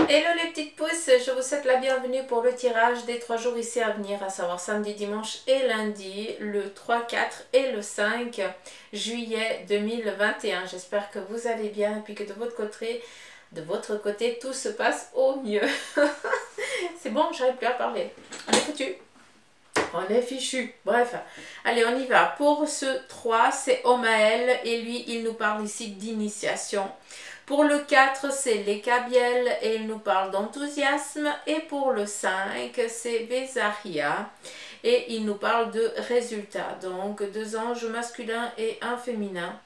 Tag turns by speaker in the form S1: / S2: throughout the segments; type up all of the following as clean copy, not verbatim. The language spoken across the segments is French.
S1: Hello les petites pousses, je vous souhaite la bienvenue pour le tirage des 3 jours ici à venir, à savoir samedi, dimanche et lundi, le 3, 4 et le 5 juillet 2021. J'espère que vous allez bien et puis que de votre côté, tout se passe au mieux. C'est bon, j'arrive plus à parler. On est foutu. On est fichu. Bref, allez, on y va. Pour ce 3, c'est Omaël et lui, il nous parle ici d'initiation. Pour le 4, c'est les Cabiel et il nous parle d'enthousiasme. Et pour le 5, c'est Vézaria et il nous parle de résultats. Donc, 2 anges masculins et un féminin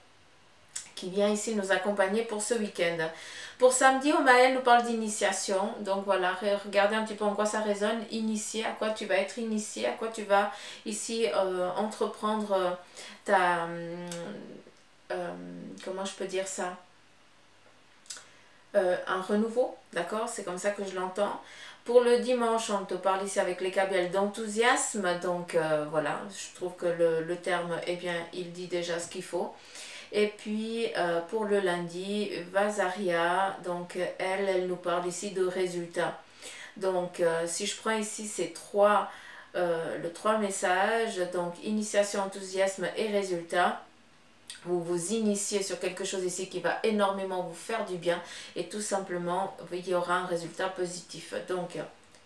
S1: qui vient ici nous accompagner pour ce week-end. Pour samedi, Omaël nous parle d'initiation. Donc voilà, regardez un petit peu en quoi ça résonne. Initié, à quoi tu vas être initié, à quoi tu vas ici entreprendre ta... comment je peux dire ça, un renouveau, d'accord? C'est comme ça que je l'entends. Pour le dimanche, on te parle ici avec les Cabiel d'enthousiasme. Donc voilà, je trouve que le terme, eh bien, il dit déjà ce qu'il faut. Et puis pour le lundi, Vazaria, donc elle nous parle ici de résultats. Donc si je prends ici ces le 3 messages, donc initiation, enthousiasme et résultats, vous vous initiez sur quelque chose ici qui va énormément vous faire du bien et tout simplement il y aura un résultat positif. Donc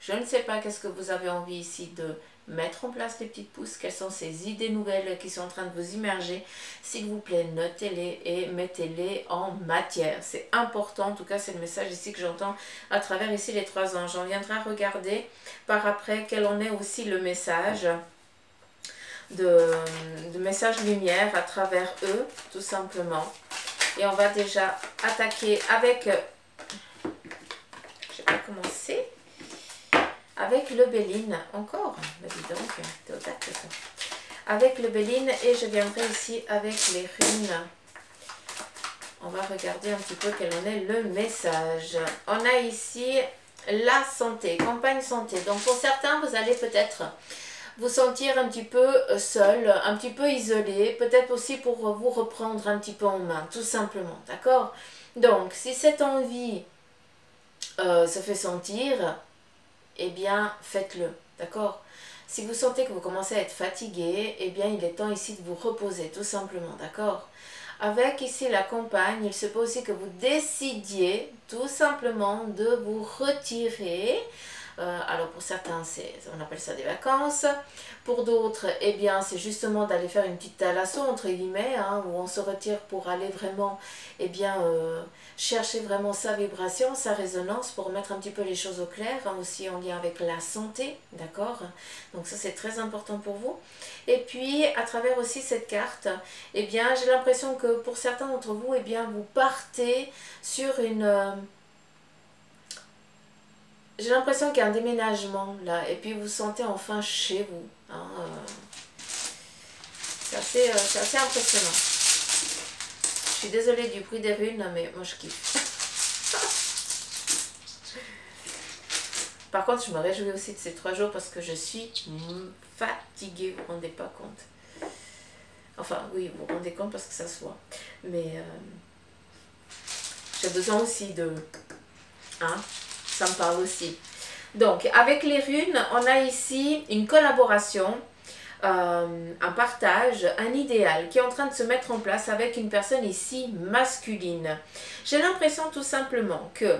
S1: je ne sais pas qu'est-ce que vous avez envie ici de mettre en place, les petites pousses, quelles sont ces idées nouvelles qui sont en train de vous immerger. S'il vous plaît, notez-les et mettez-les en matière. C'est important, en tout cas c'est le message ici que j'entends à travers ici les 3 anges. On viendra regarder par après quel en est aussi le message de message lumière à travers eux, tout simplement. Et on va déjà attaquer avec, je sais pas comment c'est, avec le Béline, encore, bah dis donc, t'es au tac ça. Avec le Béline et je viendrai ici avec les runes. On va regarder un petit peu quel en est le message. On a ici la santé, campagne santé. Donc pour certains, vous allez peut-être vous sentir un petit peu seul, un petit peu isolé, peut-être aussi pour vous reprendre un petit peu en main, tout simplement, d'accord? Donc, si cette envie se fait sentir, eh bien, faites-le, d'accord? Si vous sentez que vous commencez à être fatigué, eh bien, il est temps ici de vous reposer, tout simplement, d'accord? Avec ici la campagne, il se peut aussi que vous décidiez tout simplement de vous retirer. Alors pour certains, on appelle ça des vacances. Pour d'autres, eh bien, c'est justement d'aller faire une petite thalasso, entre guillemets, hein, où on se retire pour aller vraiment, eh bien, chercher vraiment sa vibration, sa résonance, pour remettre un petit peu les choses au clair, hein, aussi en lien avec la santé, d'accord? Donc ça, c'est très important pour vous. Et puis, à travers aussi cette carte, eh bien, j'ai l'impression que pour certains d'entre vous, eh bien, vous partez sur une... j'ai l'impression qu'il y a un déménagement là, et puis vous vous sentez enfin chez vous. Hein, c'est assez impressionnant. Je suis désolée du bruit des runes, mais moi je kiffe. Par contre, je me réjouis aussi de ces 3 jours parce que je suis fatiguée, vous vous rendez pas compte. Enfin, oui, vous vous rendez compte parce que ça se voit. Mais j'ai besoin aussi de... Hein, ça me parle aussi. Donc, avec les runes, on a ici une collaboration, un partage, un idéal qui est en train de se mettre en place avec une personne ici masculine. J'ai l'impression tout simplement que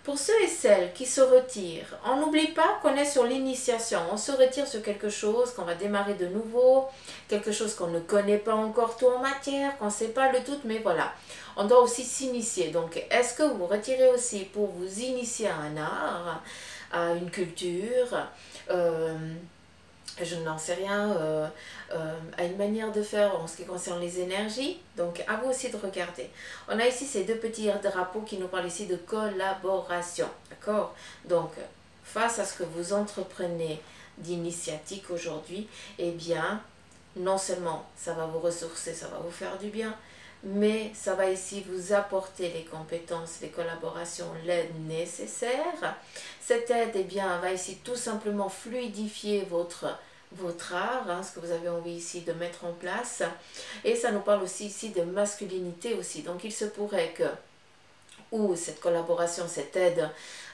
S1: pour ceux et celles qui se retirent, on n'oublie pas qu'on est sur l'initiation. On se retire sur quelque chose, qu'on va démarrer de nouveau, quelque chose qu'on ne connaît pas encore tout en matière, qu'on ne sait pas le tout, mais voilà. On doit aussi s'initier. Donc, est-ce que vous vous retirez aussi pour vous initier à un art, à une culture, je n'en sais rien, à une manière de faire en ce qui concerne les énergies. Donc à vous aussi de regarder. On a ici ces 2 petits drapeaux qui nous parlent ici de collaboration, d'accord? Donc face à ce que vous entreprenez d'initiatique aujourd'hui, eh bien non seulement ça va vous ressourcer, ça va vous faire du bien, mais ça va ici vous apporter les compétences, les collaborations, l'aide nécessaire. Cette aide, eh bien, va ici tout simplement fluidifier votre art, hein, ce que vous avez envie ici de mettre en place. Et ça nous parle aussi ici de masculinité aussi. Donc il se pourrait que ou cette collaboration, cette aide,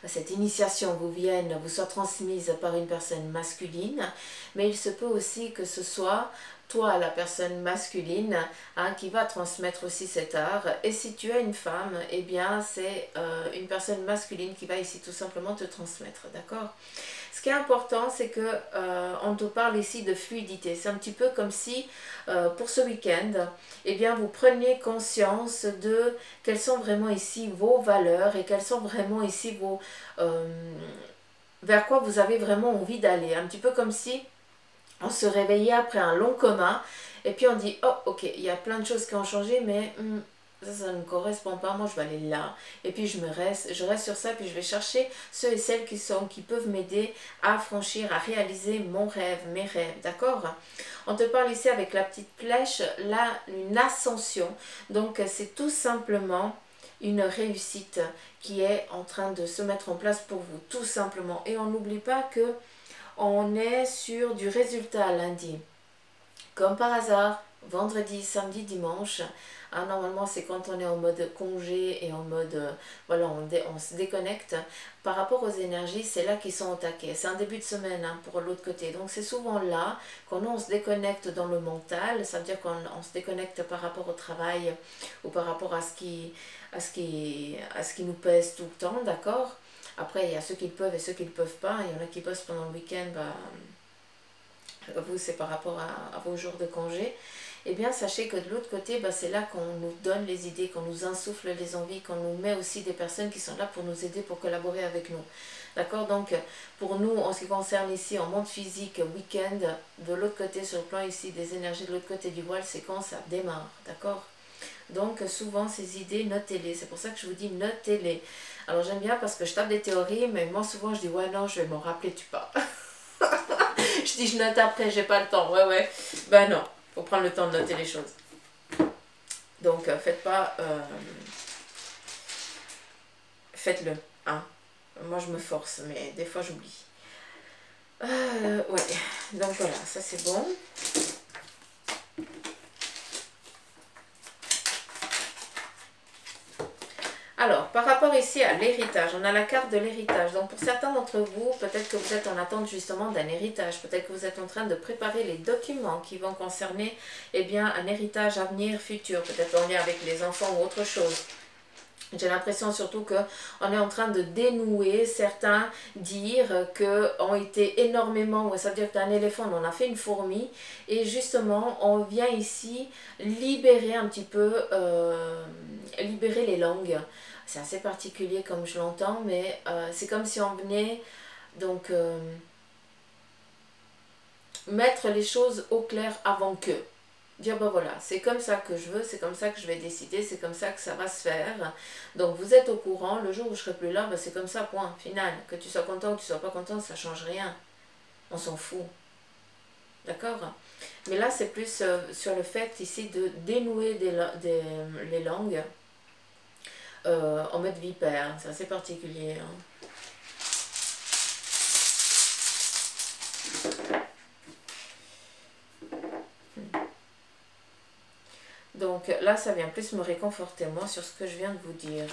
S1: cette initiation vous soit transmise par une personne masculine, mais il se peut aussi que ce soit toi, la personne masculine, qui va transmettre aussi cet art. Et si tu es une femme, eh bien c'est une personne masculine qui va ici tout simplement te transmettre, d'accord? Ce qui est important, c'est que on te parle ici de fluidité. C'est un petit peu comme si, pour ce week-end, eh bien, vous preniez conscience de quelles sont vraiment ici vos valeurs et quelles sont vraiment ici vos... vers quoi vous avez vraiment envie d'aller. Un petit peu comme si on se réveillait après un long coma et puis on dit, oh ok, il y a plein de choses qui ont changé, mais ça ne me correspond pas, moi je vais aller là. Et puis je reste sur ça, puis je vais chercher ceux et celles qui peuvent m'aider à franchir, à réaliser mon rêve, mes rêves, d'accord? On te parle ici avec la petite flèche, là, une ascension. Donc c'est tout simplement une réussite qui est en train de se mettre en place pour vous, tout simplement. Et on n'oublie pas que on est sur du résultat lundi. Comme par hasard, vendredi, samedi, dimanche, normalement c'est quand on est en mode congé et en mode, voilà, on se déconnecte. Par rapport aux énergies, c'est là qu'ils sont au taquet. C'est un début de semaine pour l'autre côté. Donc c'est souvent là quand on se déconnecte dans le mental, ça veut dire qu'on se déconnecte par rapport au travail ou par rapport à ce qui nous pèse tout le temps, d'accord? Après, il y a ceux qui le peuvent et ceux qui ne le peuvent pas. Il y en a qui bossent pendant le week-end, vous, c'est par rapport à vos jours de congé. Eh bien, sachez que de l'autre côté, c'est là qu'on nous donne les idées, qu'on nous insuffle les envies, qu'on nous met aussi des personnes qui sont là pour nous aider, pour collaborer avec nous. D'accord? Donc, pour nous, en ce qui concerne ici, en monde physique, week-end, de l'autre côté, sur le plan ici des énergies, de l'autre côté du voile, c'est quand ça démarre. D'accord? Donc souvent ces idées, notez-les. C'est pour ça que je vous dis notez-les. Alors j'aime bien parce que je tape des théories, mais moi souvent je dis ouais non, je vais m'en rappeler, tu pas. Je dis je note après, j'ai pas le temps. Ouais. Ben non, faut prendre le temps de noter les choses. Donc faites pas... faites-le. Hein. Moi je me force, mais des fois j'oublie. Ouais, donc voilà, ça c'est bon. Alors, par rapport ici à l'héritage, on a la carte de l'héritage. Donc, pour certains d'entre vous, peut-être que vous êtes en attente justement d'un héritage. Peut-être que vous êtes en train de préparer les documents qui vont concerner, eh bien, un héritage à venir futur. Peut-être en lien avec les enfants ou autre chose. J'ai l'impression surtout qu'on est en train de dénouer, certains dire qu'on été énormément, ça veut dire que un éléphant, on a fait une fourmi, et justement on vient ici libérer un petit peu, libérer les langues. C'est assez particulier comme je l'entends, mais c'est comme si on venait donc mettre les choses au clair avant que. Dire ben voilà, c'est comme ça que je veux, c'est comme ça que je vais décider, c'est comme ça que ça va se faire. Donc vous êtes au courant, le jour où je serai plus là, c'est comme ça, point, final. Que tu sois content ou que tu sois pas content, ça change rien. On s'en fout. D'accord? Mais là c'est plus sur le fait ici de dénouer les langues en mode vipère. C'est assez particulier. Hein. Donc là, ça vient plus me réconforter, moi, sur ce que je viens de vous dire.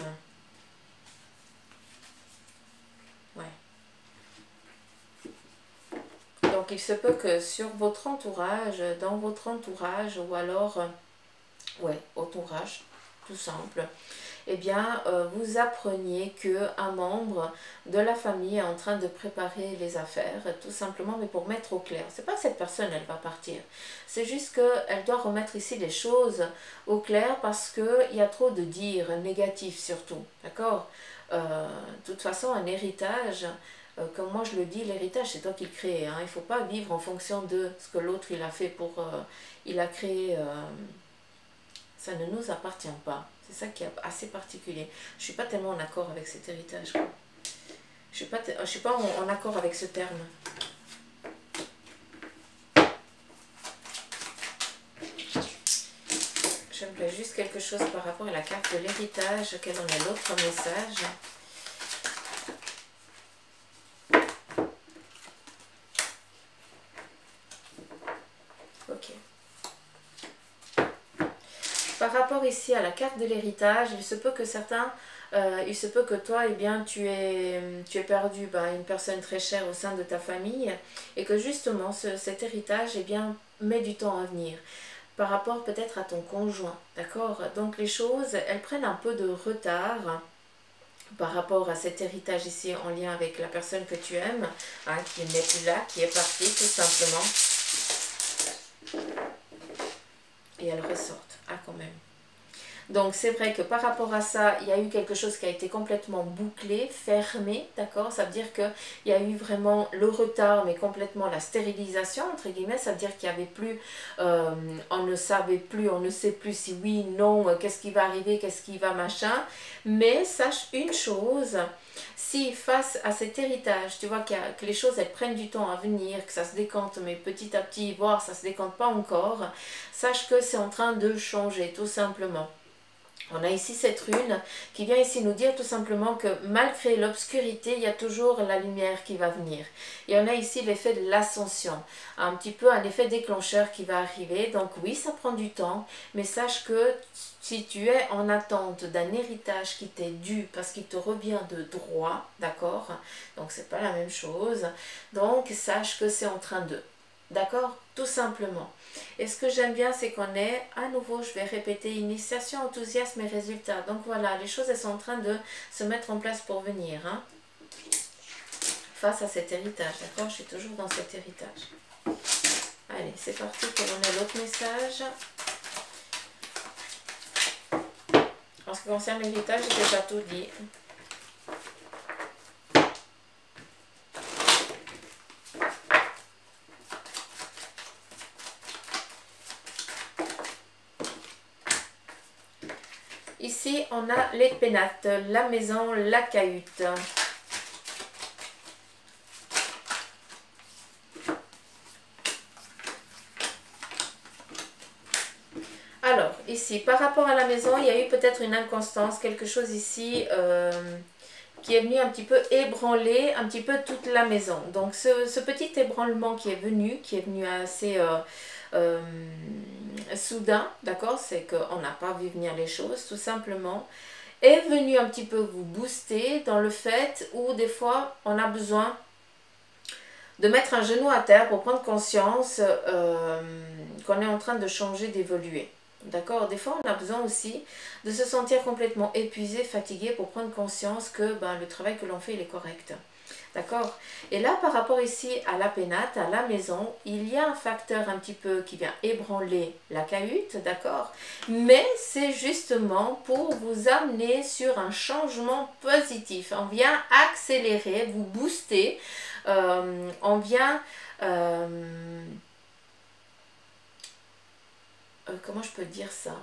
S1: Ouais. Donc il se peut que sur votre entourage, dans votre entourage, ou alors, ouais, entourage, tout simple, eh bien, vous appreniez qu'un membre de la famille est en train de préparer les affaires, tout simplement, mais pour mettre au clair. C'est pas que cette personne, elle va partir. C'est juste qu'elle doit remettre ici les choses au clair parce qu'il y a trop de dires négatifs surtout. D'accord? De toute façon, un héritage, comme moi je le dis, l'héritage, c'est toi qui le crée. Hein. Il ne faut pas vivre en fonction de ce que l'autre il a fait pour... il a créé... ça ne nous appartient pas. C'est ça qui est assez particulier. Je ne suis pas tellement en accord avec cet héritage. Quoi. Je ne suis pas en accord avec ce terme. J'aimerais juste quelque chose par rapport à la carte de l'héritage. Quel en est l'autre message? Ok. Par rapport rapport ici à la carte de l'héritage, il se peut que certains, il se peut que toi, eh bien, tu aies perdu une personne très chère au sein de ta famille et que justement cet héritage, eh bien, met du temps à venir par rapport peut-être à ton conjoint, d'accord? Donc les choses, elles prennent un peu de retard par rapport à cet héritage ici en lien avec la personne que tu aimes, hein, qui n'est plus là, qui est partie tout simplement. Et elles ressortent, ah quand même. Donc c'est vrai que par rapport à ça, il y a eu quelque chose qui a été complètement bouclé, fermé, d'accord? Ça veut dire qu'il y a eu vraiment le retard, mais complètement la stérilisation, entre guillemets. Ça veut dire qu'il n'y avait plus, on ne savait plus, on ne sait plus si oui, non, qu'est-ce qui va arriver, qu'est-ce qui va machin. Mais sache une chose, si face à cet héritage, tu vois que les choses, elles prennent du temps à venir, que ça se décante, mais petit à petit, voire ça ne se décante pas encore, sache que c'est en train de changer, tout simplement. On a ici cette rune qui vient ici nous dire tout simplement que malgré l'obscurité, il y a toujours la lumière qui va venir. Et on a ici l'effet de l'ascension, un petit peu un effet déclencheur qui va arriver. Donc oui, ça prend du temps, mais sache que si tu es en attente d'un héritage qui t'est dû parce qu'il te revient de droit, d'accord? Donc c'est pas la même chose. Donc sache que c'est en train de... D'accord? Tout simplement. Et ce que j'aime bien, c'est qu'on est, à nouveau, je vais répéter, initiation, enthousiasme et résultat. Donc voilà, les choses, elles sont en train de se mettre en place pour venir. Hein, face à cet héritage, d'accord? Je suis toujours dans cet héritage. Allez, c'est parti, quel en est l'autre message? En ce qui concerne l'héritage, j'ai déjà tout dit. Ici, on a les pénates, la maison, la cahute. Alors, ici, par rapport à la maison, il y a eu peut-être une inconstance, quelque chose ici qui est venu un petit peu ébranler un petit peu toute la maison. Donc, ce petit ébranlement qui est venu assez... soudain, d'accord, c'est qu'on n'a pas vu venir les choses, tout simplement, est venu un petit peu vous booster dans le fait où des fois on a besoin de mettre un genou à terre pour prendre conscience qu'on est en train de changer, d'évoluer. D'accord? Des fois, on a besoin aussi de se sentir complètement épuisé, fatigué pour prendre conscience que le travail que l'on fait, il est correct. D'accord? Et là, par rapport ici à la pénate, à la maison, il y a un facteur un petit peu qui vient ébranler la cahute, d'accord? Mais c'est justement pour vous amener sur un changement positif. On vient accélérer, vous booster, on vient... comment je peux dire ça?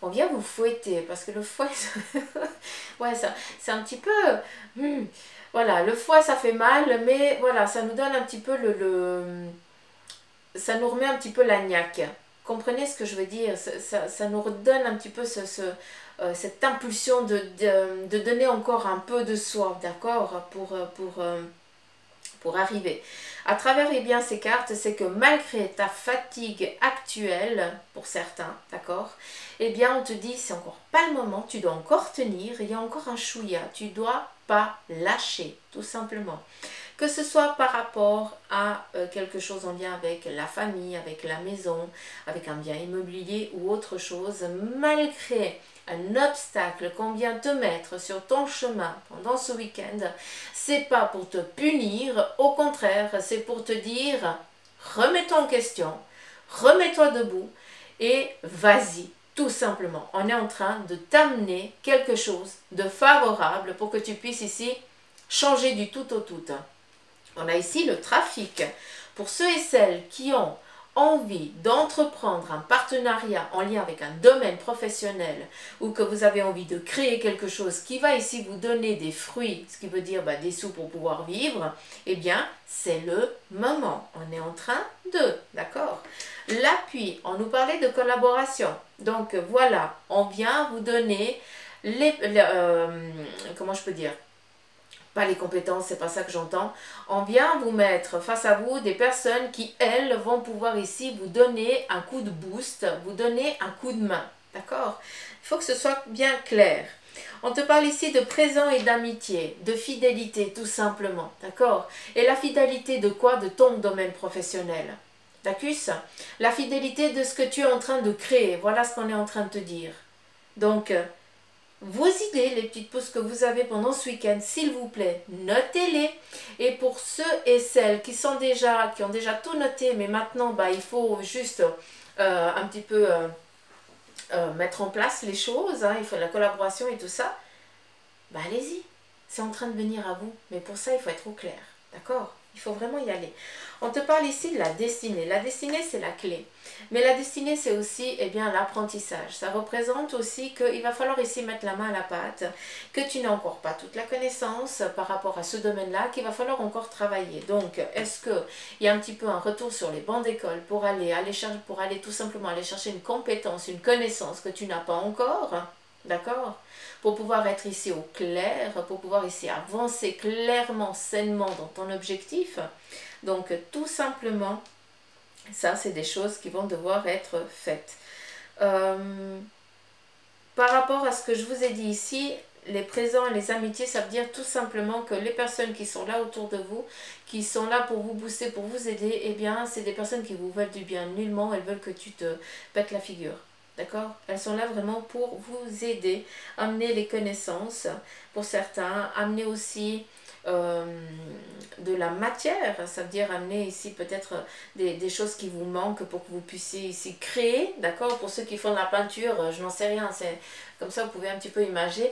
S1: On vient vous fouetter, parce que le fouet, ouais, c'est un petit peu... voilà, le fouet, ça fait mal, mais voilà, ça nous donne un petit peu ça nous remet un petit peu la niaque. Comprenez ce que je veux dire? Ça nous redonne un petit peu cette impulsion de donner encore un peu de soi, d'accord? Pour arriver. À travers bien ces cartes, c'est que malgré ta fatigue actuelle, pour certains, d'accord, eh bien on te dit c'est encore pas le moment, tu dois encore tenir, il y a encore un chouïa, tu dois pas lâcher, tout simplement. Que ce soit par rapport à quelque chose en lien avec la famille, avec la maison, avec un bien immobilier ou autre chose, malgré un obstacle qu'on vient te mettre sur ton chemin pendant ce week-end, c'est pas pour te punir, au contraire, c'est pour te dire remets-toi en question, remets-toi debout et vas-y, tout simplement. On est en train de t'amener quelque chose de favorable pour que tu puisses ici changer du tout au tout. On a ici le trafic. Pour ceux et celles qui ont envie d'entreprendre un partenariat en lien avec un domaine professionnel ou que vous avez envie de créer quelque chose qui va ici vous donner des fruits, ce qui veut dire des sous pour pouvoir vivre, eh bien, c'est le moment. On est en train de, d'accord? L'appui, on nous parlait de collaboration. Donc, voilà, on vient vous donner comment je peux dire? Pas les compétences, c'est pas ça que j'entends. On vient vous mettre face à vous des personnes qui, elles, vont pouvoir ici vous donner un coup de boost, vous donner un coup de main. D'accord? Il faut que ce soit bien clair. On te parle ici de présent et d'amitié, de fidélité tout simplement, d'accord? Et la fidélité de quoi? De ton domaine professionnel. D'accord? La fidélité de ce que tu es en train de créer, voilà ce qu'on est en train de te dire. Donc, vos idées, les petites pauses que vous avez pendant ce week-end, s'il vous plaît, notez-les. Et pour ceux et celles qui ont déjà tout noté, mais maintenant, bah, il faut juste un petit peu mettre en place les choses, hein, il faut de la collaboration et tout ça, bah allez-y, c'est en train de venir à vous. Mais pour ça, il faut être au clair, d'accord? Il faut vraiment y aller. On te parle ici de la destinée. La destinée, c'est la clé. Mais la destinée, c'est aussi eh bien, l'apprentissage. Ça représente aussi qu'il va falloir ici mettre la main à la pâte, que tu n'as encore pas toute la connaissance par rapport à ce domaine-là, qu'il va falloir encore travailler. Donc, est-ce qu'il y a un petit peu un retour sur les bancs d'école pour aller tout simplement aller chercher une compétence, une connaissance que tu n'as pas encore, d'accord? Pour pouvoir être ici au clair, pour pouvoir ici avancer clairement, sainement dans ton objectif. Donc tout simplement, ça c'est des choses qui vont devoir être faites. Par rapport à ce que je vous ai dit ici, les présents et les amitiés, ça veut dire tout simplement que les personnes qui sont là autour de vous, qui sont là pour vous booster, pour vous aider, eh bien c'est des personnes qui vous veulent du bien. Nullement elles veulent que tu te pètes la figure. D'accord? Elles sont là vraiment pour vous aider, amener les connaissances pour certains, amener aussi de la matière, ça veut dire amener ici peut-être des choses qui vous manquent pour que vous puissiez ici créer, d'accord? Pour ceux qui font de la peinture, je n'en sais rien, c'est comme ça vous pouvez un petit peu imaginer,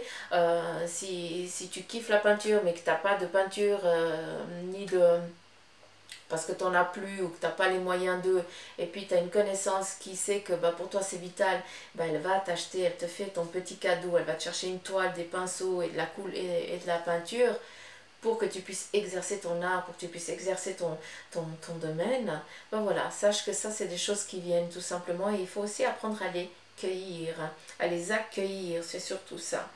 S1: si tu kiffes la peinture mais que tu n'as pas de peinture ni de... parce que tu n'en as plus ou que tu n'as pas les moyens d'eux, et puis tu as une connaissance qui sait que bah, pour toi c'est vital, bah, elle va t'acheter, elle te fait ton petit cadeau, elle va te chercher une toile, des pinceaux et de la coule et de la peinture pour que tu puisses exercer ton art, pour que tu puisses exercer ton domaine. Ben voilà, sache que ça c'est des choses qui viennent tout simplement et il faut aussi apprendre à les cueillir, à les accueillir, c'est surtout ça.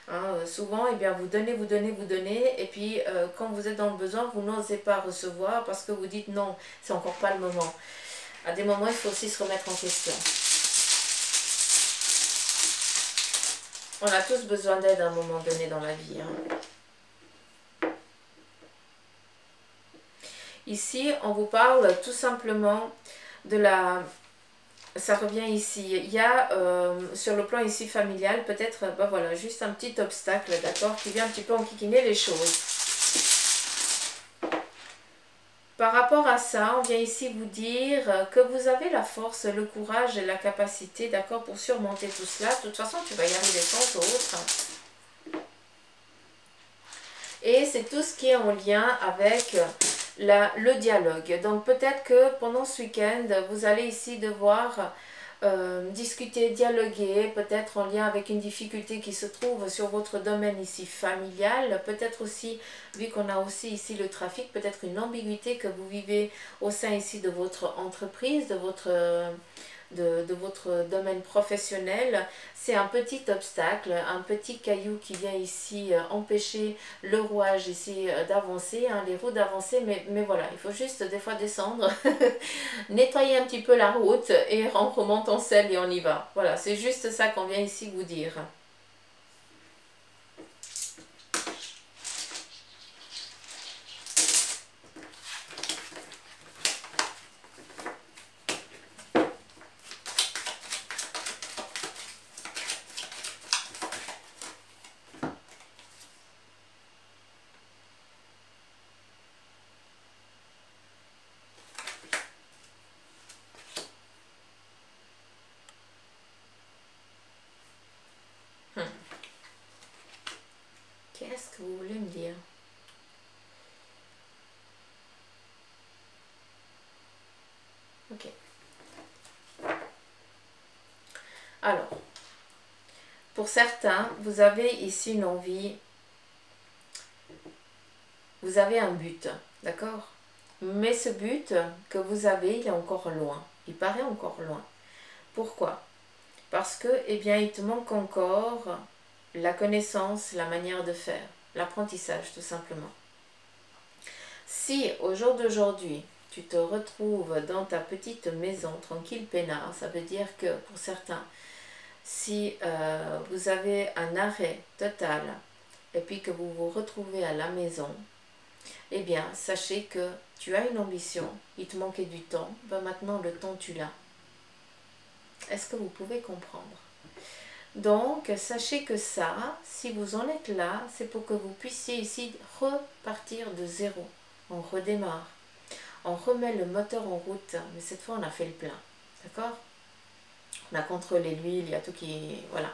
S1: Hein, souvent, eh bien, vous donnez, et puis quand vous êtes dans le besoin, vous n'osez pas recevoir parce que vous dites non, c'est encore pas le moment. À des moments, il faut aussi se remettre en question. On a tous besoin d'aide à un moment donné dans la vie. Hein. Ici, on vous parle tout simplement de la... Ça revient ici. Il y a sur le plan ici familial, peut-être, ben voilà, juste un petit obstacle, d'accord, qui vient un petit peu enquiquiner les choses. Par rapport à ça, on vient ici vous dire que vous avez la force, le courage et la capacité, d'accord, pour surmonter tout cela. De toute façon, tu vas y arriver sans autre. Et c'est tout ce qui est en lien avec le dialogue. Donc peut-être que pendant ce week-end, vous allez ici devoir discuter, dialoguer, peut-être en lien avec une difficulté qui se trouve sur votre domaine ici familial, peut-être aussi, vu qu'on a aussi ici le trafic, peut-être une ambiguïté que vous vivez au sein ici de votre entreprise, de votre domaine professionnel. C'est un petit obstacle, un petit caillou qui vient ici empêcher le rouage ici d'avancer, hein, les roues d'avancer, mais voilà, il faut juste des fois descendre, nettoyer un petit peu la route et on remonte en selle et on y va. Voilà, c'est juste ça qu'on vient ici vous dire. Qu'est-ce que vous voulez me dire? Ok. Alors, pour certains, vous avez ici une envie, vous avez un but, d'accord? Mais ce but que vous avez, il est encore loin. Il paraît encore loin. Pourquoi? Parce que, eh bien, il te manque encore la connaissance, la manière de faire, l'apprentissage tout simplement. Si au jour d'aujourd'hui, tu te retrouves dans ta petite maison tranquille peinard, ça veut dire que pour certains, si vous avez un arrêt total et puis que vous vous retrouvez à la maison, eh bien, sachez que tu as une ambition, il te manquait du temps, ben maintenant le temps tu l'as. Est-ce que vous pouvez comprendre? Donc, sachez que ça, si vous en êtes là, c'est pour que vous puissiez ici repartir de zéro. On redémarre. On remet le moteur en route, mais cette fois on a fait le plein. D'accord? On a contrôlé l'huile, il y a tout qui... Voilà.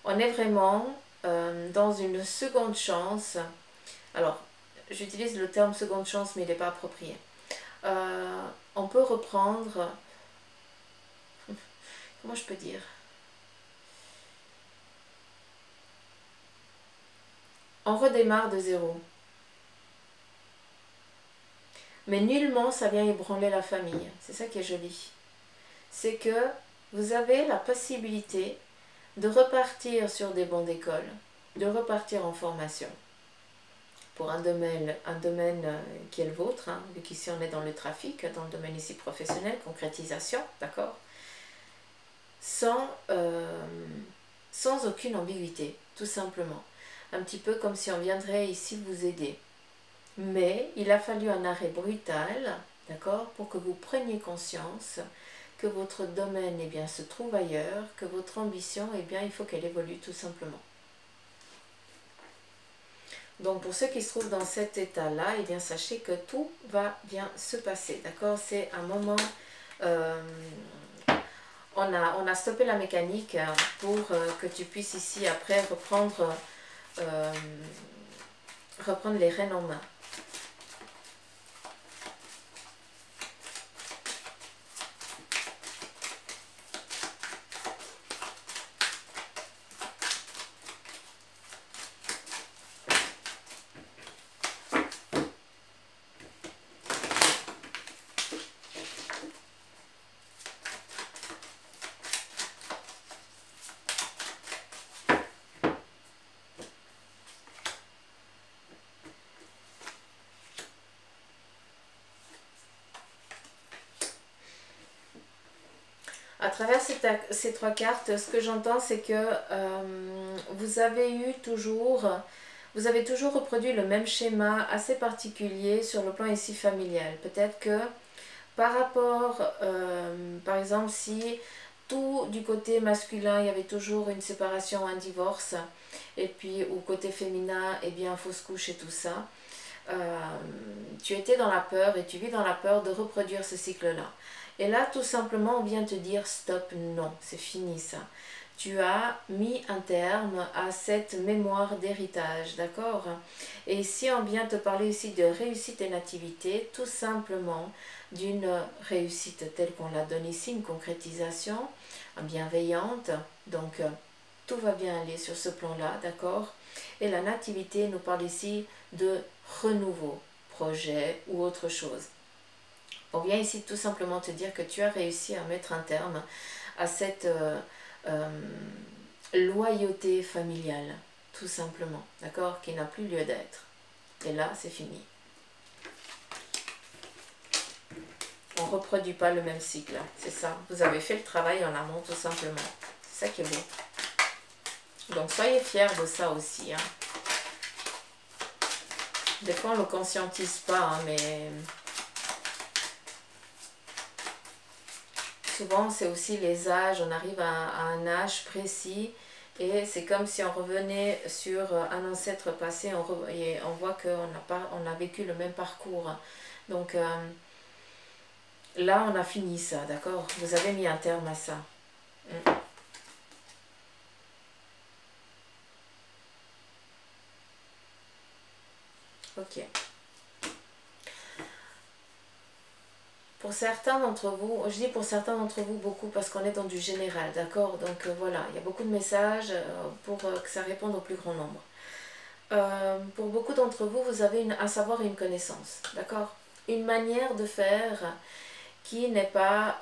S1: On est vraiment dans une seconde chance. Alors, j'utilise le terme seconde chance, mais il n'est pas approprié. On peut reprendre... Comment je peux dire? On redémarre de zéro. Mais nullement ça vient ébranler la famille. C'est ça qui est joli. C'est que vous avez la possibilité de repartir sur des bancs d'école, de repartir en formation pour un domaine qui est le vôtre, hein, vu qu'ici on est dans le trafic, dans le domaine ici professionnel, concrétisation, d'accord, sans aucune ambiguïté, tout simplement. Un petit peu comme si on viendrait ici vous aider. Mais il a fallu un arrêt brutal, d'accord, pour que vous preniez conscience que votre domaine eh bien, se trouve ailleurs, que votre ambition, eh bien, il faut qu'elle évolue tout simplement. Donc pour ceux qui se trouvent dans cet état-là, eh bien, sachez que tout va bien se passer, d'accord. C'est un moment... on a stoppé la mécanique pour que tu puisses ici après reprendre les rênes en main. À travers ces trois cartes, ce que j'entends, c'est que vous avez toujours reproduit le même schéma assez particulier sur le plan ici familial. Peut-être que par rapport, par exemple, si tout du côté masculin, il y avait toujours une séparation, un divorce, et puis au côté féminin, eh bien, fausse couche et tout ça, tu étais dans la peur et tu vis dans la peur de reproduire ce cycle-là. Et là, tout simplement, on vient te dire stop, non, c'est fini ça. Tu as mis un terme à cette mémoire d'héritage, d'accord? Et ici, on vient te parler ici de réussite et nativité, tout simplement d'une réussite telle qu'on la donne ici, une concrétisation bienveillante. Donc, tout va bien aller sur ce plan-là, d'accord? Et la nativité nous parle ici de renouveau, projet ou autre chose. On vient ici tout simplement te dire que tu as réussi à mettre un terme à cette loyauté familiale, tout simplement, d'accord, qui n'a plus lieu d'être. Et là, c'est fini. On ne reproduit pas le même cycle, c'est ça. Vous avez fait le travail en amont, tout simplement. C'est ça qui est beau. Donc, soyez fiers de ça aussi. Hein. Des fois, on ne le conscientise pas, hein, mais... Souvent, c'est aussi les âges, on arrive à un âge précis et c'est comme si on revenait sur un ancêtre passé et on voit qu'on a vécu le même parcours. Donc là, on a fini ça, d'accord? Vous avez mis un terme à ça. Ok. Pour certains d'entre vous, je dis pour certains d'entre vous beaucoup parce qu'on est dans du général, d'accord? Donc voilà, il y a beaucoup de messages pour que ça réponde au plus grand nombre. Pour beaucoup d'entre vous, vous avez un savoir et une connaissance, d'accord? Une manière de faire qui n'est pas,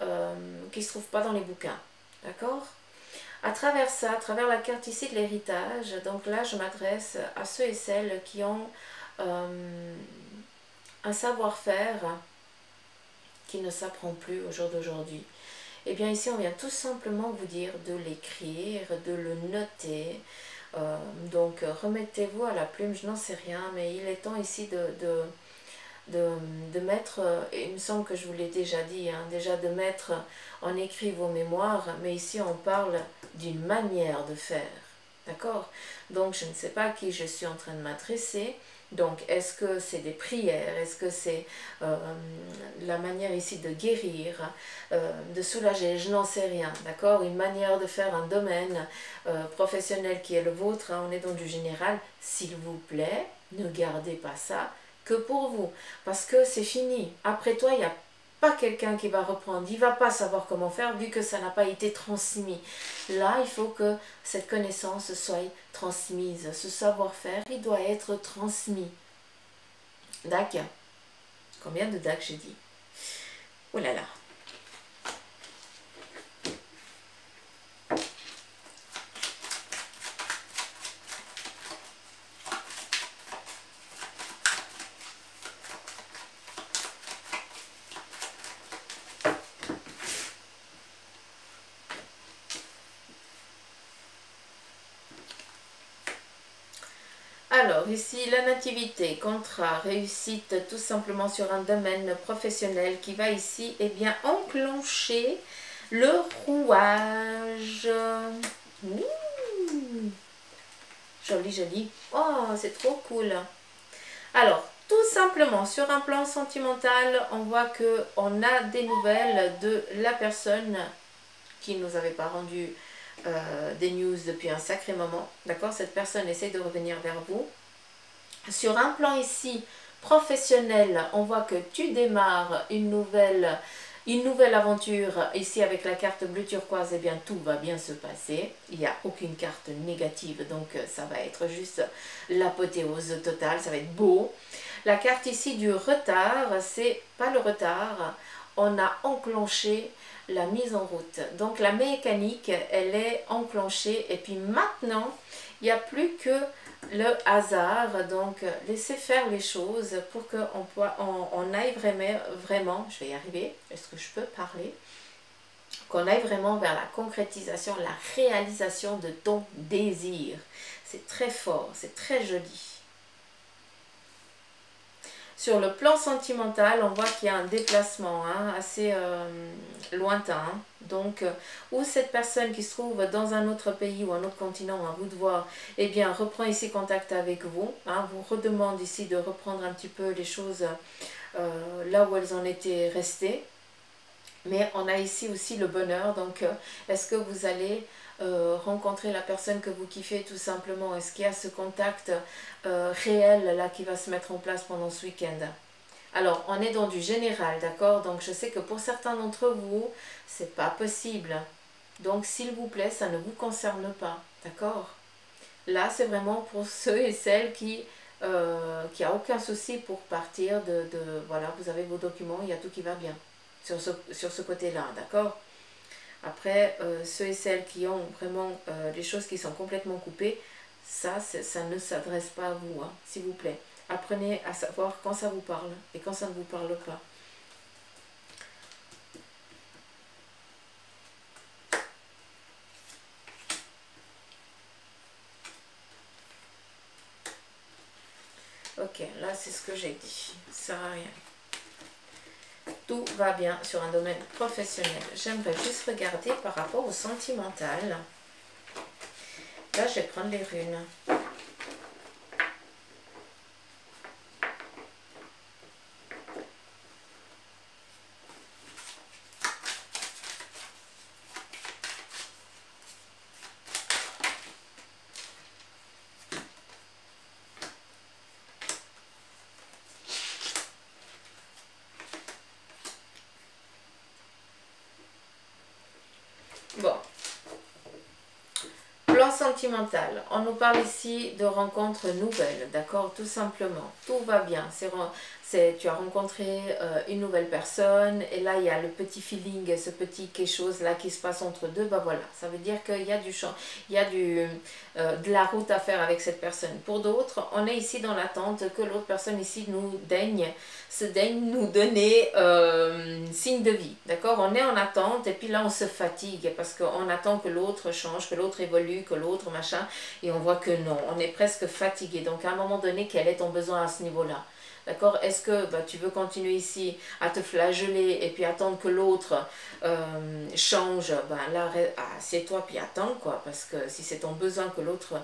S1: qui se trouve pas dans les bouquins, d'accord? À travers ça, à travers la carte ici de l'héritage, donc là je m'adresse à ceux et celles qui ont un savoir-faire qui ne s'apprend plus au jour d'aujourd'hui. eh bien ici on vient tout simplement vous dire de l'écrire, de le noter. Donc remettez-vous à la plume, je n'en sais rien, mais il est temps ici de mettre, il me semble que je vous l'ai déjà dit, hein, déjà de mettre en écrit vos mémoires, mais ici on parle d'une manière de faire, d'accord? Donc je ne sais pas à qui je suis en train de m'adresser. Donc est-ce que c'est des prières, est-ce que c'est la manière ici de guérir, de soulager, je n'en sais rien, d'accord? Une manière de faire un domaine professionnel qui est le vôtre, hein, on est dans du général, s'il vous plaît, ne gardez pas ça que pour vous, parce que c'est fini. Après toi, il n'y a pas quelqu'un qui va reprendre, il ne va pas savoir comment faire vu que ça n'a pas été transmis. Là, il faut que cette connaissance soit transmise, ce savoir-faire, il doit être transmis. D'accord. Combien de dac j'ai dit? Oh là là. Alors, ici, la nativité, contrat, réussite, tout simplement sur un domaine professionnel qui va ici, eh bien, enclencher le rouage. Ouh, joli, joli. Oh, c'est trop cool. Alors, tout simplement, sur un plan sentimental, on voit qu'on a des nouvelles de la personne qui ne nous avait pas rendu des news depuis un sacré moment. D'accord? Cette personne essaie de revenir vers vous. Sur un plan ici professionnel, on voit que tu démarres une nouvelle aventure. Ici avec la carte bleu turquoise, eh bien tout va bien se passer. Il n'y a aucune carte négative, donc ça va être juste l'apothéose totale, ça va être beau. La carte ici du retard, c'est pas le retard, on a enclenché la mise en route. Donc la mécanique, elle est enclenchée et puis maintenant, il n'y a plus que le hasard. Donc laissez faire les choses pour qu'on aille vraiment, je vais y arriver, est-ce que je peux parler? Qu'on aille vraiment vers la concrétisation, la réalisation de ton désir. C'est très fort, c'est très joli. Sur le plan sentimental, on voit qu'il y a un déplacement assez lointain. Hein. Donc, où cette personne qui se trouve dans un autre pays ou un autre continent, à vous de voir, eh bien, reprend ici contact avec vous. Hein, vous redemande ici de reprendre un petit peu les choses là où elles en étaient restées. Mais on a ici aussi le bonheur. Donc, est-ce que vous allez rencontrer la personne que vous kiffez tout simplement? Est-ce qu'il y a ce contact réel là qui va se mettre en place pendant ce week-end? Alors, on est dans du général, d'accord? Donc, je sais que pour certains d'entre vous, c'est pas possible. Donc, s'il vous plaît, ça ne vous concerne pas, d'accord? Là, c'est vraiment pour ceux et celles qui a aucun souci pour partir voilà, vous avez vos documents, il y a tout qui va bien sur ce côté-là, d'accord? Après, ceux et celles qui ont vraiment les choses qui sont complètement coupées, ça ne s'adresse pas à vous, hein, s'il vous plaît. Apprenez à savoir quand ça vous parle et quand ça ne vous parle pas. Ok, là c'est ce que j'ai dit, ça sert à rien. Tout va bien sur un domaine professionnel. J'aimerais juste regarder par rapport au sentimental. Là, je vais prendre les runes. Bon. Plan sentimental, on nous parle ici de rencontres nouvelles, d'accord? Tout simplement, tout va bien. Tu as rencontré une nouvelle personne et là il y a le petit feeling, ce petit quelque chose là qui se passe entre deux, bah voilà, ça veut dire qu'il y a du champ, il y a de la route à faire avec cette personne. Pour d'autres, on est ici dans l'attente que l'autre personne ici nous daigne nous donner signe de vie, d'accord? On est en attente et puis là on se fatigue parce qu'on attend que l'autre change, que l'autre évolue, que l'autre machin, et on voit que non, on est presque fatigué. Donc à un moment donné, quel est ton besoin à ce niveau-là? D'accord? Est-ce que tu veux continuer ici à te flageller et puis attendre que l'autre change? Là, assieds-toi puis attends, quoi. Parce que si c'est ton besoin que l'autre...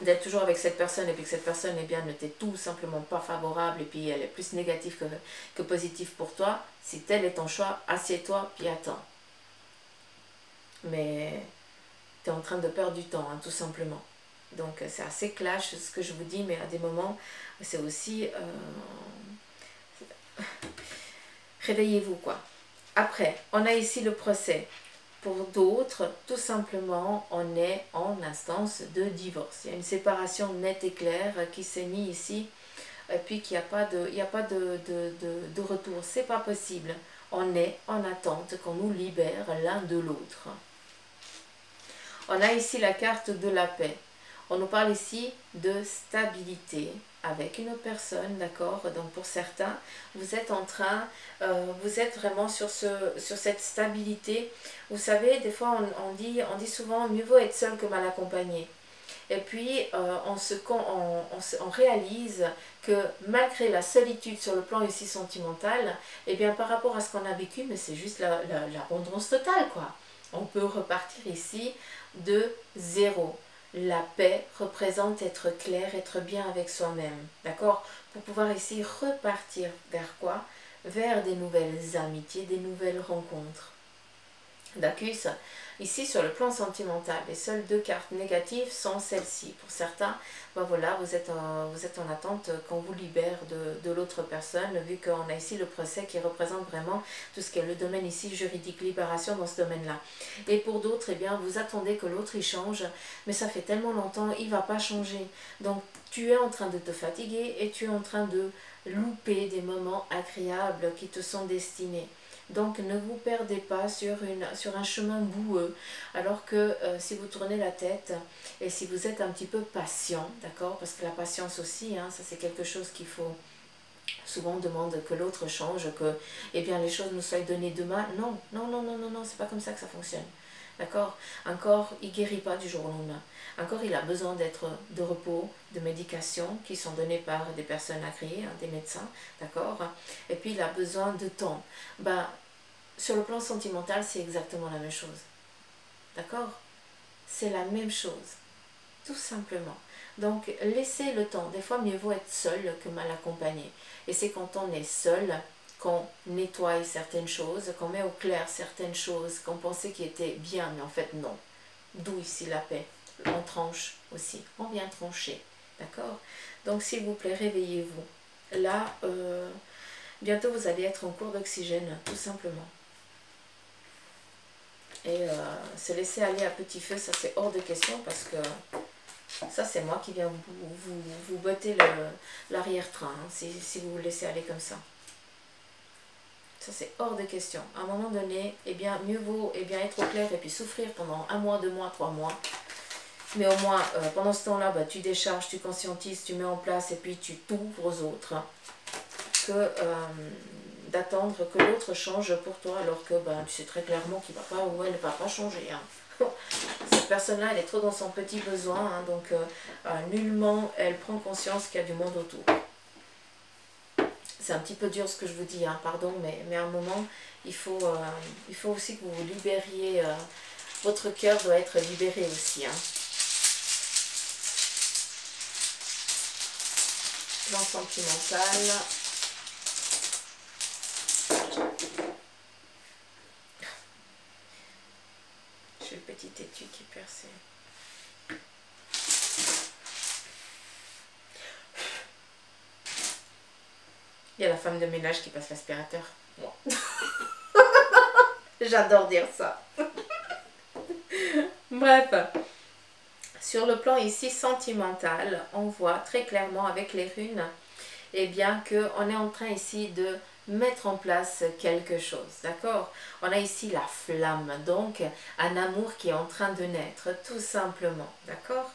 S1: d'être toujours avec cette personne et puis que cette personne eh bien, ne t'est tout simplement pas favorable et puis elle est plus négative que positive pour toi, si tel est ton choix, assieds-toi puis attends. Mais tu es en train de perdre du temps, hein, tout simplement. Donc c'est assez clash ce que je vous dis, mais à des moments c'est aussi réveillez-vous, quoi. Après, on a ici le procès. Pour d'autres, tout simplement, on est en instance de divorce. Il y a une séparation nette et claire qui s'est mise ici, et puis qu'il n'y a pas de retour. C'est pas possible. On est en attente qu'on nous libère l'un de l'autre. On a ici la carte de la paix. On nous parle ici de stabilité avec une personne, d'accord? Donc pour certains, vous êtes en train, vous êtes vraiment sur cette stabilité. Vous savez, des fois on dit souvent mieux vaut être seul que mal accompagné. Et puis on réalise que malgré la solitude sur le plan ici sentimental, et bien par rapport à ce qu'on a vécu, mais c'est juste l'abondance totale, quoi. On peut repartir ici de zéro. La paix représente être clair, être bien avec soi-même, d'accord? Pour pouvoir ici repartir vers quoi? Vers des nouvelles amitiés, des nouvelles rencontres. D'acus, ici sur le plan sentimental, les seules deux cartes négatives sont celles-ci. Pour certains, voilà, vous êtes en attente qu'on vous libère de l'autre personne, vu qu'on a ici le procès qui représente vraiment tout ce qui est le domaine ici juridique, libération dans ce domaine-là. Et pour d'autres, eh bien, vous attendez que l'autre il change, mais ça fait tellement longtemps, il ne va pas changer. Donc tu es en train de te fatiguer et tu es en train de louper des moments agréables qui te sont destinés. Donc ne vous perdez pas sur un chemin boueux, alors que si vous tournez la tête et si vous êtes un petit peu patient, d'accord, parce que la patience aussi, hein, ça c'est quelque chose qu'il faut, souvent on demande que l'autre change, que eh bien, les choses nous soient données demain. Non, non, non, non, non, non, c'est pas comme ça que ça fonctionne. D'accord? Un corps, il ne guérit pas du jour au lendemain. Un corps, il a besoin de repos, de médications qui sont données par des personnes agréées, hein, des médecins, d'accord? Et puis, il a besoin de temps. Sur le plan sentimental, c'est exactement la même chose. D'accord? C'est la même chose. Tout simplement. Donc, laissez le temps. Des fois, mieux vaut être seul que mal accompagné. Et c'est quand on est seul qu'on nettoie certaines choses, qu'on met au clair certaines choses, qu'on pensait qui étaient bien, mais en fait non. D'où ici la paix. On tranche aussi. On vient trancher. D'accord? Donc, s'il vous plaît, réveillez-vous. Là, bientôt, vous allez être en cours d'oxygène, tout simplement. Et se laisser aller à petit feu, ça c'est hors de question parce que ça c'est moi qui viens vous botter l'arrière-train, hein, si vous vous laissez aller comme ça. Ça c'est hors de question. À un moment donné, eh bien, mieux vaut être au clair et puis souffrir pendant 1 mois, 2 mois, 3 mois. Mais au moins, pendant ce temps-là, tu décharges, tu conscientises, tu mets en place et puis tu t'ouvres aux autres. Hein, que d'attendre que l'autre change pour toi alors que tu sais très clairement qu'il va pas ou elle ne va pas changer. Hein. Cette personne-là, elle est trop dans son petit besoin, hein, donc nullement elle prend conscience qu'il y a du monde autour. C'est un petit peu dur ce que je vous dis, hein, pardon, mais à un moment, il faut aussi que vous vous libériez, votre cœur doit être libéré aussi. Hein. Plan sentimental. J'ai le petit étui qui est percé. Il y a la femme de ménage qui passe l'aspirateur. Moi. J'adore dire ça. Bref. Sur le plan ici sentimental, on voit très clairement avec les runes, eh bien qu'on est en train ici de mettre en place quelque chose, d'accord? On a ici la flamme, donc un amour qui est en train de naître, tout simplement, d'accord?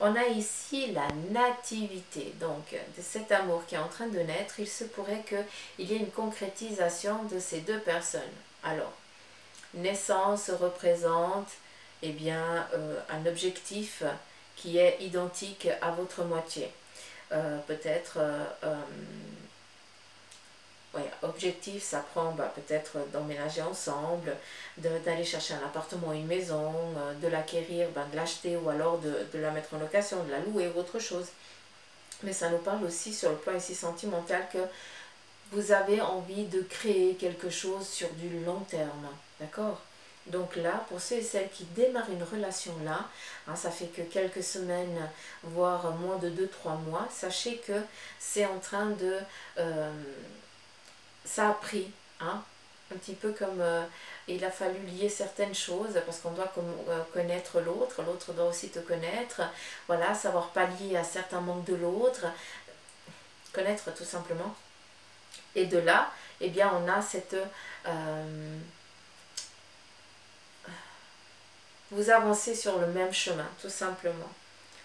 S1: On a ici la nativité, donc de cet amour qui est en train de naître, il se pourrait qu'il y ait une concrétisation de ces deux personnes. Alors, naissance représente eh bien, un objectif qui est identique à votre moitié. Peut-être, ouais, objectif, ça prend peut-être d'emménager ensemble, d'aller chercher un appartement, une maison, de l'acquérir, de l'acheter ou alors de la mettre en location, de la louer ou autre chose. Mais ça nous parle aussi sur le plan ici sentimental que vous avez envie de créer quelque chose sur du long terme, d'accord? Donc là, pour ceux et celles qui démarrent une relation là, hein, ça fait que quelques semaines, voire moins de 2-3 mois, sachez que c'est en train de... ça a pris, hein, un petit peu comme il a fallu lier certaines choses, parce qu'on doit connaître l'autre, l'autre doit aussi te connaître, voilà, savoir pallier à certains manques de l'autre, connaître tout simplement. Et de là, eh bien, on a cette... vous avancez sur le même chemin, tout simplement.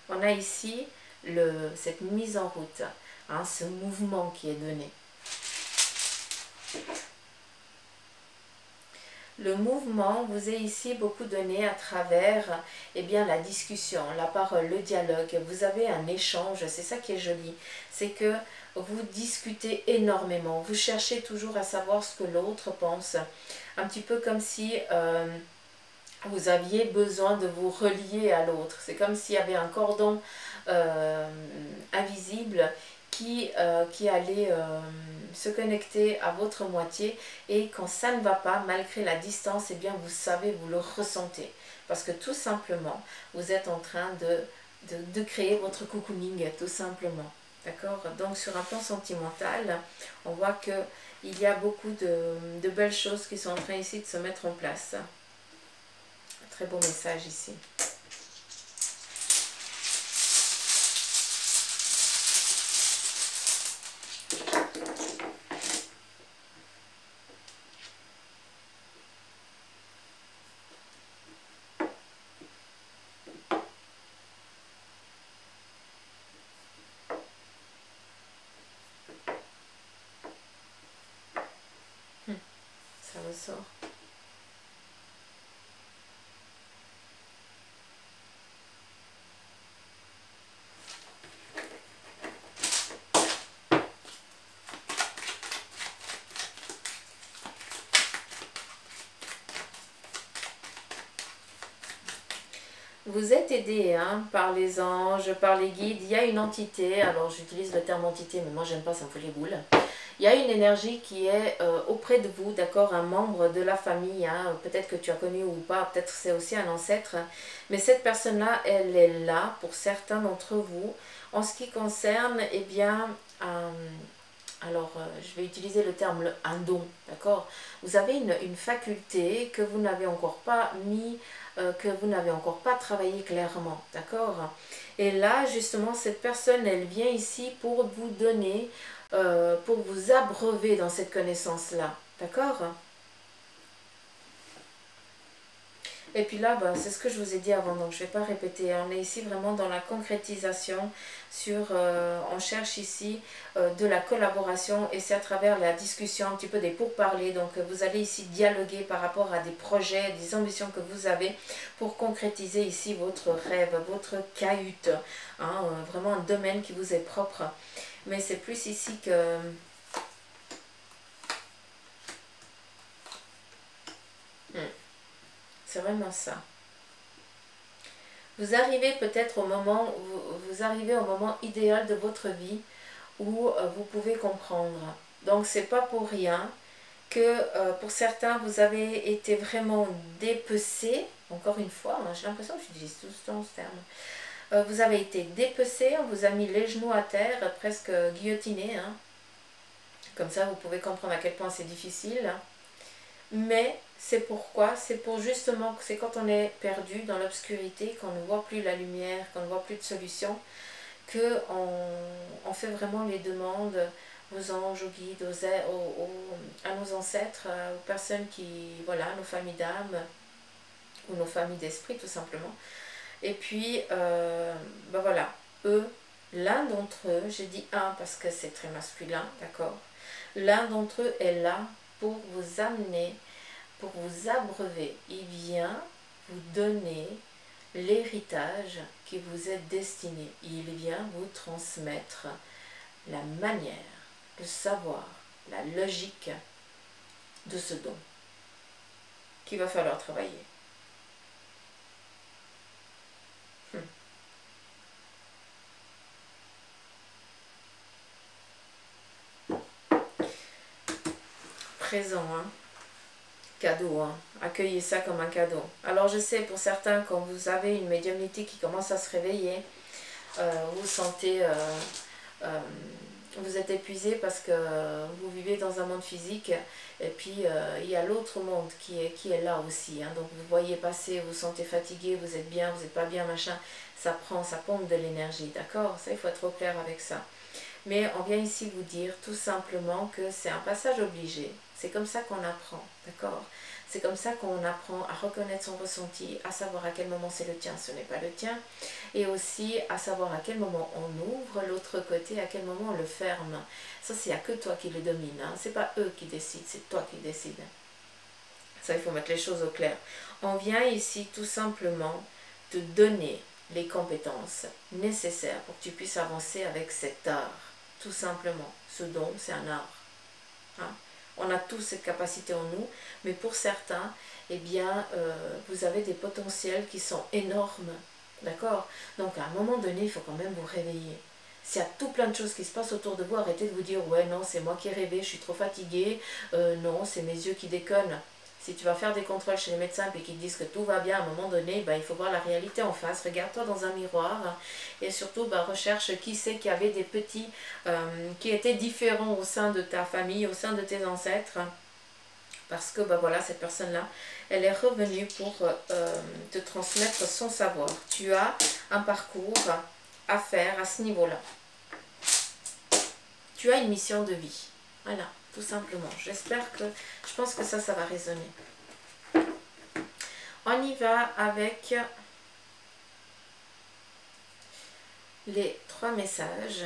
S1: On a ici cette mise en route, hein, ce mouvement qui est donné. Le mouvement vous est ici beaucoup donné à travers eh bien, la discussion, la parole, le dialogue. Vous avez un échange, c'est ça qui est joli. C'est que vous discutez énormément, vous cherchez toujours à savoir ce que l'autre pense. Un petit peu comme si vous aviez besoin de vous relier à l'autre. C'est comme s'il y avait un cordon invisible qui allait se connecter à votre moitié, et quand ça ne va pas, malgré la distance, eh bien vous savez, vous le ressentez. Parce que tout simplement, vous êtes en train de créer votre cocooning, tout simplement. D'accord? Donc sur un plan sentimental, on voit qu'il y a beaucoup de belles choses qui sont en train ici de se mettre en place. Très beau message ici. Ça ressort. Vous êtes aidé hein, par les anges, par les guides. Il y a une entité, alors j'utilise le terme entité, mais moi j'aime pas, ça me fait les boules. Il y a une énergie qui est auprès de vous, d'accord, un membre de la famille, hein, peut-être que tu as connu ou pas, peut-être c'est aussi un ancêtre, mais cette personne-là, elle est là pour certains d'entre vous. En ce qui concerne, eh bien, je vais utiliser le terme un don, d'accord. Vous avez une faculté que vous n'avez encore pas mis, que vous n'avez encore pas travaillé clairement, d'accord. Et là, justement, cette personne, elle vient ici pour vous donner, pour vous abreuver dans cette connaissance-là, d'accord. Et puis là, c'est ce que je vous ai dit avant, donc je ne vais pas répéter. On est ici vraiment dans la concrétisation sur, on cherche ici de la collaboration, et c'est à travers la discussion, un petit peu des pourparlers. Donc vous allez ici dialoguer par rapport à des projets, des ambitions que vous avez pour concrétiser ici votre rêve, votre cahute, hein, vraiment un domaine qui vous est propre. Mais c'est plus ici que... C'est vraiment ça. Vous arrivez peut-être au moment, vous arrivez au moment idéal de votre vie où vous pouvez comprendre. Donc c'est pas pour rien que pour certains vous avez été vraiment dépecé. Encore une fois, hein, j'ai l'impression que j'utilise tout ce terme. Vous avez été dépecé, on vous a mis les genoux à terre, presque guillotiné. Hein. Comme ça vous pouvez comprendre à quel point c'est difficile. Mais c'est pourquoi? C'est pour justement, c'est quand on est perdu dans l'obscurité, qu'on ne voit plus la lumière, qu'on ne voit plus de solution, qu'on fait vraiment les demandes aux anges, aux guides, à nos ancêtres, aux personnes qui, voilà, nos familles d'âme, ou nos familles d'esprit tout simplement. Et puis, ben voilà, eux, l'un d'entre eux, j'ai dit un parce que c'est très masculin, d'accord? L'un d'entre eux est là pour vous amener, pour vous abreuver. Il vient vous donner l'héritage qui vous est destiné. Il vient vous transmettre la manière, le savoir, la logique de ce don qu'il va falloir travailler. Présent, hein? Cadeau, hein? Accueillez ça comme un cadeau. Alors je sais, pour certains, quand vous avez une médiumnité qui commence à se réveiller, vous sentez, vous êtes épuisé parce que vous vivez dans un monde physique, et puis il y a l'autre monde qui est là aussi, hein. Donc vous voyez passer, vous sentez fatigué, vous êtes bien, vous n'êtes pas bien, machin, ça pompe de l'énergie, d'accord? Ça, il faut être au clair avec ça. Mais on vient ici vous dire tout simplement que c'est un passage obligé. C'est comme ça qu'on apprend, d'accord? C'est comme ça qu'on apprend à reconnaître son ressenti, à savoir à quel moment c'est le tien, ce n'est pas le tien, et aussi à savoir à quel moment on ouvre l'autre côté, à quel moment on le ferme. Ça, c'est à que toi qui le domine, hein. C'est pas eux qui décident, c'est toi qui décides. Ça, il faut mettre les choses au clair. On vient ici tout simplement te donner les compétences nécessaires pour que tu puisses avancer avec cet art. Tout simplement. Ce don, c'est un art. Hein? On a tous cette capacité en nous, mais pour certains, eh bien, vous avez des potentiels qui sont énormes. D'accord? Donc, à un moment donné, il faut quand même vous réveiller. S'il y a tout plein de choses qui se passent autour de vous, arrêtez de vous dire « Ouais, non, c'est moi qui ai rêvé, je suis trop fatiguée. Non, c'est mes yeux qui déconnent. » Si tu vas faire des contrôles chez les médecins et qu'ils te disent que tout va bien, à un moment donné, ben, il faut voir la réalité en face. Regarde-toi dans un miroir et surtout ben, recherche qui c'est qui avait des petits, qui étaient différents au sein de ta famille, au sein de tes ancêtres. Parce que ben, voilà, cette personne-là, elle est revenue pour te transmettre son savoir. Tu as un parcours à faire à ce niveau-là. Tu as une mission de vie. Voilà, tout simplement. J'espère que, je pense que ça va résonner. On y va avec les 3 messages.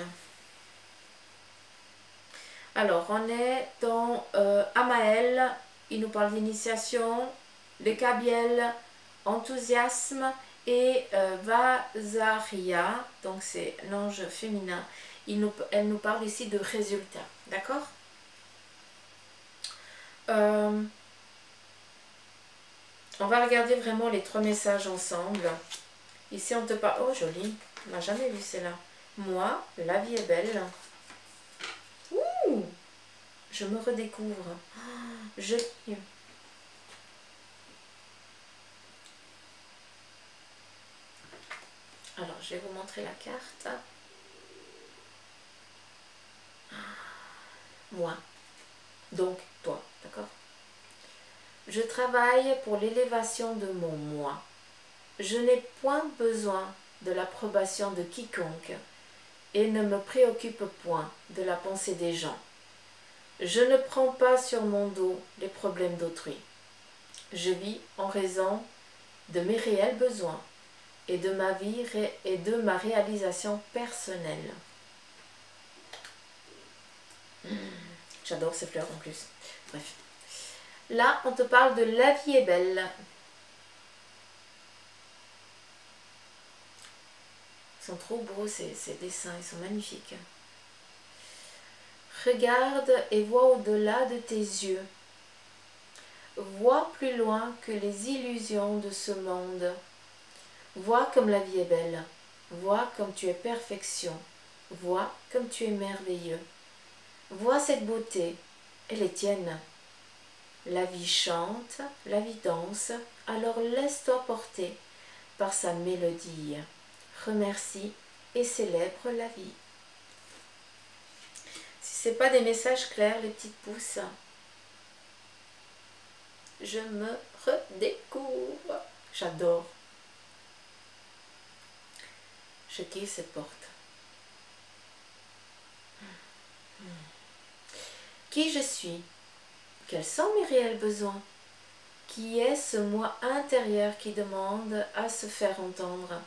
S1: Alors, on est dans Amaël, il nous parle d'initiation, le Kabiel, enthousiasme, et Vazaria, donc c'est l'ange féminin. Elle nous parle ici de résultats, d'accord? On va regarder vraiment les 3 messages ensemble. Ici, on te parle... Oh, joli. On n'a jamais vu celle-là. Moi, la vie est belle. Ouh! Je me redécouvre. Oh, joli. Alors, je vais vous montrer la carte. Moi. Donc, toi. D'accord? Je travaille pour l'élévation de mon moi. Je n'ai point besoin de l'approbation de quiconque et ne me préoccupe point de la pensée des gens. Je ne prends pas sur mon dos les problèmes d'autrui. Je vis en raison de mes réels besoins et de ma vie et de ma réalisation personnelle. J'adore ces fleurs en plus. Bref. Là, on te parle de la vie est belle. Ils sont trop beaux ces dessins, ils sont magnifiques. Regarde et vois au-delà de tes yeux. Vois plus loin que les illusions de ce monde. Vois comme la vie est belle. Vois comme tu es perfection. Vois comme tu es merveilleux. Vois cette beauté, elle est tienne. La vie chante, la vie danse, alors laisse-toi porter par sa mélodie. Remercie et célèbre la vie. Si ce n'est pas des messages clairs, les petites pouces, Je me redécouvre. J'adore. Je kiffe cette porte. Qui je suis? Quels sont mes réels besoins? Qui est ce moi intérieur qui demande à se faire entendre?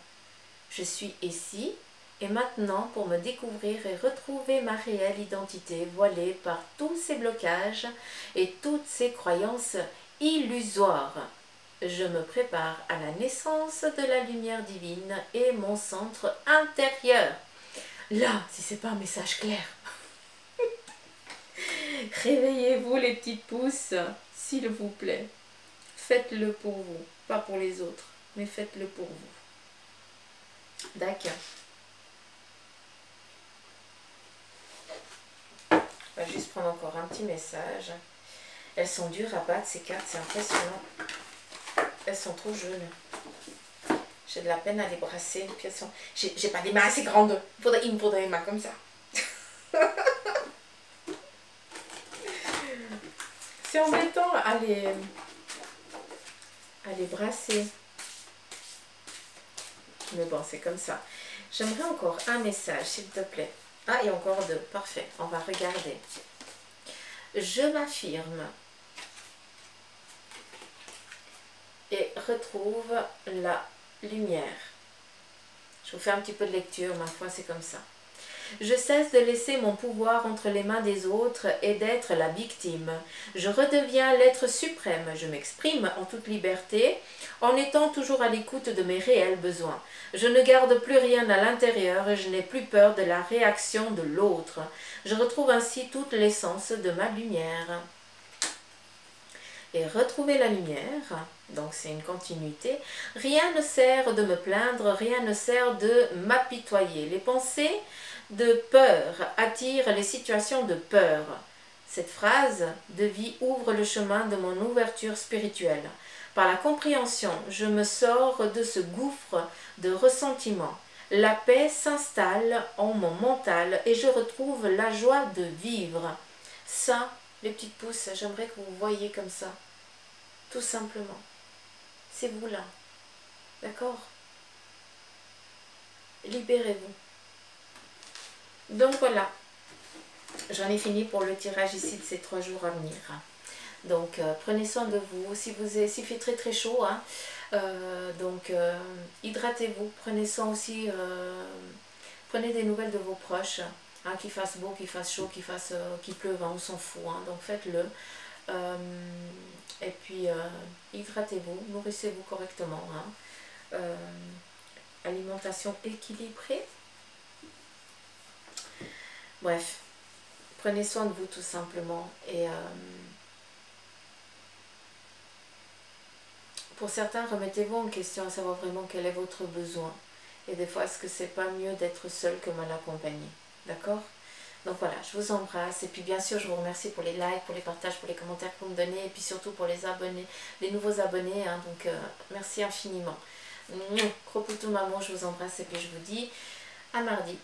S1: Je suis ici et maintenant pour me découvrir et retrouver ma réelle identité voilée par tous ces blocages et toutes ces croyances illusoires. Je me prépare à la naissance de la lumière divine et mon centre intérieur. Là, si c'est pas un message clair. Réveillez-vous les petites pousses, s'il vous plaît. Faites-le pour vous, pas pour les autres, mais faites-le pour vous. D'accord. On va juste prendre encore un petit message. Elles sont dures à battre ces cartes, c'est impressionnant. Elles sont trop jeunes. J'ai de la peine à les brasser. Puis elles sont... J'ai pas des mains assez grandes. Il me faudrait des mains comme ça. C'est embêtant à les brasser. Mais bon, c'est comme ça. J'aimerais encore un message, s'il te plaît. Ah, et encore deux. Parfait. On va regarder. Je m'affirme et retrouve la lumière. Je vous fais un petit peu de lecture, ma foi, c'est comme ça. Je cesse de laisser mon pouvoir entre les mains des autres et d'être la victime. Je redeviens l'être suprême. Je m'exprime en toute liberté en étant toujours à l'écoute de mes réels besoins. Je ne garde plus rien à l'intérieur et je n'ai plus peur de la réaction de l'autre. Je retrouve ainsi toute l'essence de ma lumière. Et retrouver la lumière, donc c'est une continuité, rien ne sert de me plaindre, rien ne sert de m'apitoyer. Les pensées de peur attirent les situations de peur. Cette phrase de vie ouvre le chemin de mon ouverture spirituelle. Par la compréhension, je me sors de ce gouffre de ressentiment. La paix s'installe en mon mental et je retrouve la joie de vivre. Ça, les petites pousses, j'aimerais que vous voyiez comme ça. Tout simplement. C'est vous là. D'accord? Libérez-vous. Donc voilà. J'en ai fini pour le tirage ici de ces 3 jours à venir. Donc prenez soin de vous. S'il fait très très chaud, hein, hydratez-vous. Prenez soin aussi. Prenez des nouvelles de vos proches. Hein, qu'il fasse beau, qu'il fasse chaud, qu'il pleuve, hein, on s'en fout. Hein, donc faites-le. Et puis hydratez-vous, nourrissez-vous correctement. Hein. Alimentation équilibrée. Bref, prenez soin de vous tout simplement. Et pour certains, remettez-vous en question à savoir vraiment quel est votre besoin. Et des fois, est-ce que c'est pas mieux d'être seul que mal accompagné? D'accord? Donc voilà, je vous embrasse et puis bien sûr je vous remercie pour les likes, pour les partages, pour les commentaires que vous me donnez et puis surtout pour les abonnés, les nouveaux abonnés, hein, donc merci infiniment. Gros poutou maman, je vous embrasse et puis je vous dis à mardi.